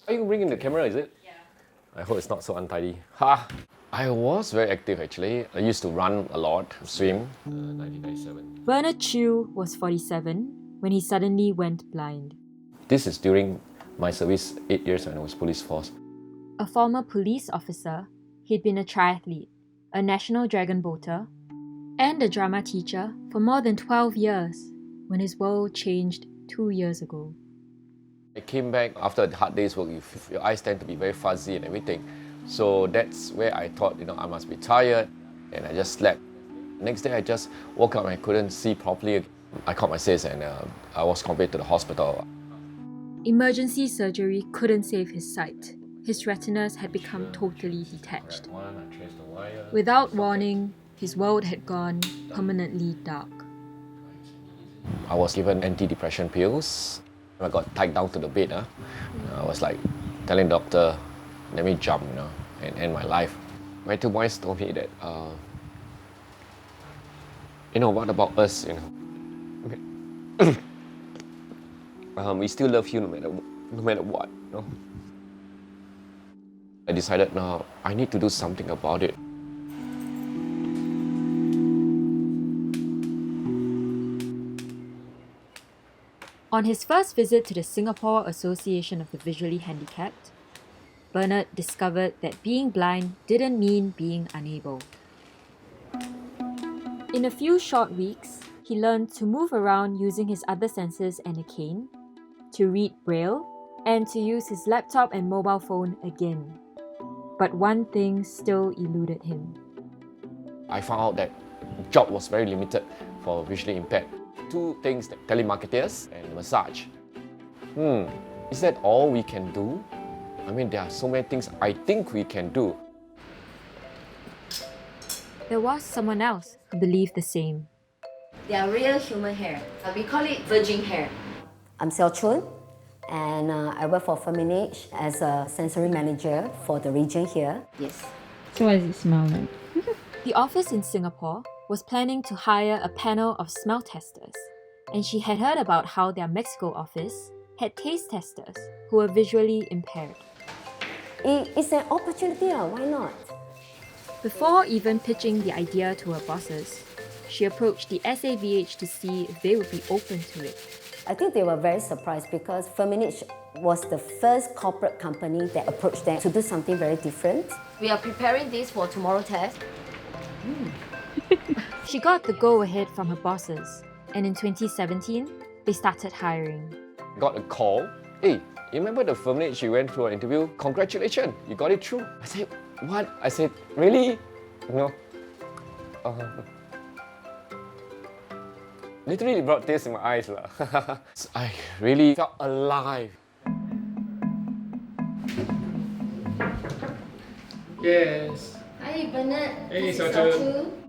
Are you bringing the camera, is it? Yeah. I hope it's not so untidy. Ha! I was very active actually. I used to run a lot, swim. 1997. Bernard Chew was 47 when he suddenly went blind. This is during my service 8 years when I was police force. A former police officer, he'd been a triathlete, a national dragon boater, and a drama teacher for more than 12 years when his world changed 2 years ago. I came back after a hard day's work. Your eyes tend to be very fuzzy and everything. So that's where I thought, I must be tired, and I just slept. Next day I just woke up and I couldn't see properly. I caught my sis and I was conveyed to the hospital. Emergency surgery couldn't save his sight. His retinas had become totally detached. Without warning, his world had gone permanently dark. I was given antidepressant pills. I got tied down to the bed. I was like telling the doctor, let me jump, and end my life. My two boys told me that, what about us, Okay. We still love you no matter what, I decided now I need to do something about it. On his first visit to the Singapore Association of the Visually Handicapped, Bernard discovered that being blind didn't mean being unable. In a few short weeks, he learned to move around using his other senses and a cane, to read Braille, and to use his laptop and mobile phone again. But one thing still eluded him. I found out that job was very limited for visually impaired. Two things, like telemarketers and massage. Is that all we can do? I mean, there are so many things I think we can do. There was someone else who believed the same. They are real human hair. We call it virgin hair. I'm Chun, and I work for Firmenich as a sensory manager for the region here. Yes. So what does it smell like? The office in Singapore was planning to hire a panel of smell testers, and she had heard about how their Mexico office had taste testers who were visually impaired. It's an opportunity, why not? Before even pitching the idea to her bosses, she approached the SAVH to see if they would be open to it. I think they were very surprised because Firmenich was the first corporate company that approached them to do something very different. We are preparing this for tomorrow test. She got the go-ahead from her bosses, and in 2017, they started hiring. Got a call. Hey, you remember the Firmenich you went through an interview? Congratulations, you got it through. I said, what? I said, really? Literally brought tears in my eyes. So I really felt alive. Yes. Hi, Bernard. Hey, This is Xiao Chun. Xiao Chun.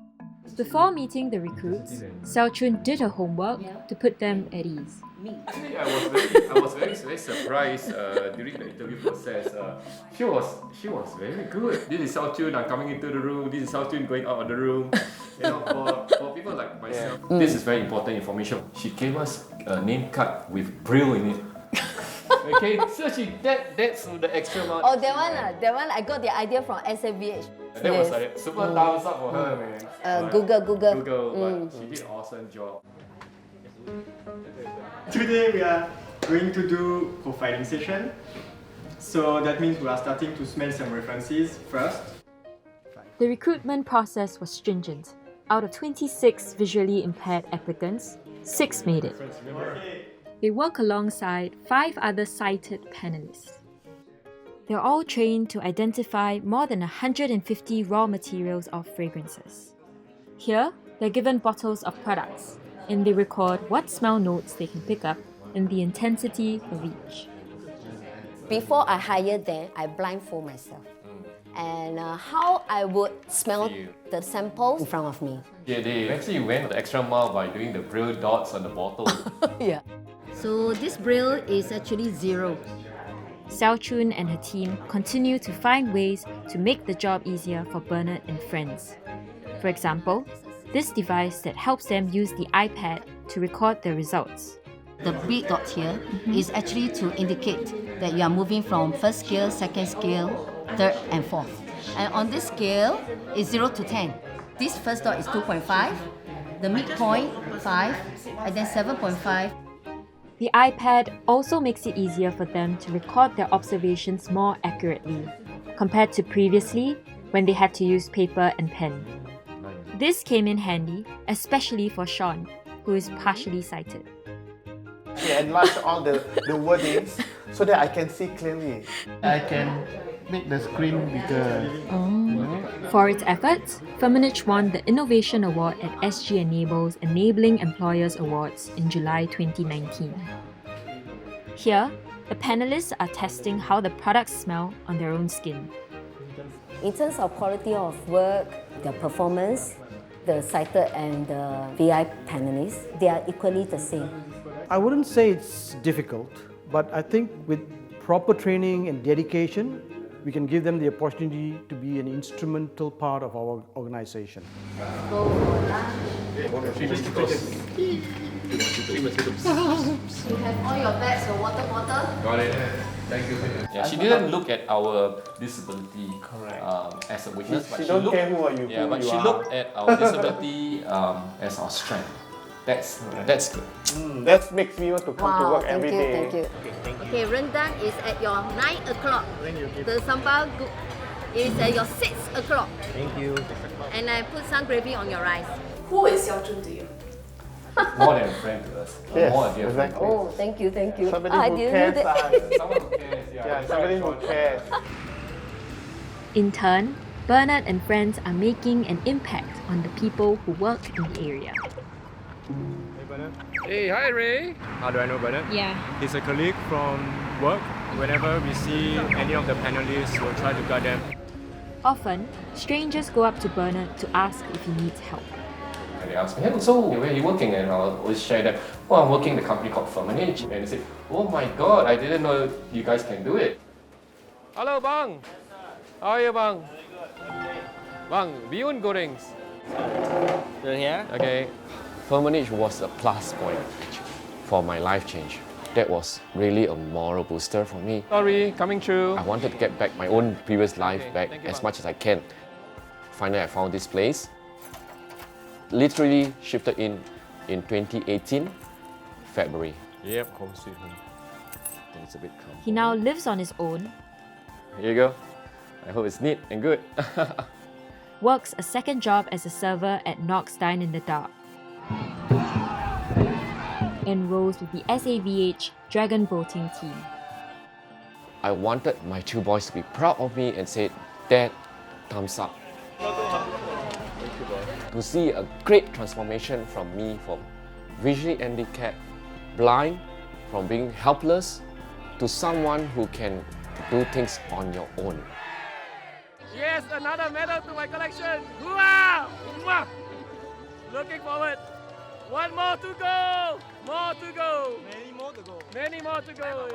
Before meeting the recruits, Xiao Chun did her homework to put them at ease. Actually, I was very surprised during the interview process. She was very good. This is Xiao Chun. I'm coming into the room. This is Xiao Chun going out of the room. For people like myself, this is very important information. She gave us a name card with Braille in it. Okay, so that's the extra mark. Oh, that one I got the idea from SAVH. That was like super thumbs up for her, man. Google. But she did an awesome job. Today we are going to do profiling session. So that means we are starting to smell some references first. The recruitment process was stringent. Out of 26 visually impaired applicants, 6 made it. They work alongside 5 other sighted panelists. They're all trained to identify more than 150 raw materials of fragrances. Here, they're given bottles of products, and they record what smell notes they can pick up and the intensity of each. Before I hired them, I blindfold myself. And how I would smell the sample in front of me. Yeah, they actually went the extra mile by doing the Braille dots on the bottle. Yeah. So this Braille is actually 0. Xiao Chun and her team continue to find ways to make the job easier for Bernard and friends. For example, this device that helps them use the iPad to record their results. The big dot here is actually to indicate that you are moving from first scale, second scale, third and fourth. And on this scale is 0 to 10. This first dot is 2.5, the midpoint 5, and then 7.5. The iPad also makes it easier for them to record their observations more accurately, compared to previously when they had to use paper and pen. This came in handy, especially for Sean, who is partially sighted. I enlarge all the wordings so that I can see clearly. I can make the screen bigger. For its efforts, Firmenich won the Innovation Award at SG Enable's Enabling Employers Awards in July 2019. Here, the panelists are testing how the products smell on their own skin. In terms of quality of work, their performance, the sighted and the VI panelists, they are equally the same. I wouldn't say it's difficult, but I think with proper training and dedication, we can give them the opportunity to be an instrumental part of our organization. You have all your bags, your water bottle. Got it. Thank you. Yeah, she didn't look at our disability as a weakness, but She don't care who are you. Yeah, who but you she are. looked at our disability as our strength. That's good. That makes me want to come to work Thank every you, day. thank you. Okay, rendang is at your 9 o'clock. The sambal is at your 6 o'clock. Thank you. And I put some gravy on your rice. Who is Xiao Jun to you? More than a friend to us. Yes, More a dear friend. exactly. Oh, thank you, thank you. Somebody I who didn't cares. know that. Someone who cares. Yeah, somebody who cares. In turn, Bernard and friends are making an impact on the people who work in the area. Hey, hi Ray. How do I know Bernard? Yeah. He's a colleague from work. Whenever we see any of the panelists, we'll try to guide them. Often, strangers go up to Bernard to ask if he needs help. And they asked me, hey, so where are you working? And I'll always share that, oh, I'm working in the company called Firmenich. And they say, oh my god, I didn't know you guys can do it. Hello, Bang. How are you, Bang? Bang, bihun goreng. You're here? Okay, Firmenich was a plus point for my life change. That was really a moral booster for me. Sorry, coming through. I wanted to get back my own previous life back thank you, as Bang. much as I can. Finally, I found this place. Literally shifted in 2018, February. Yep, home sweet home. I think it's a bit calm. He now lives on his own, Here you go. I hope it's neat and good. works a second job as a server at Knox Dine in the Dark, enrolls with the SAVH Dragon Boating team. I wanted my two boys to be proud of me and say, Dad, thumbs up. To see a great transformation from me, from visually handicapped, blind, from being helpless, to someone who can do things on your own. Yes, another medal to my collection. Hooah! Mwah! Looking forward. One more to go. More to go. Many more to go. Many more to go.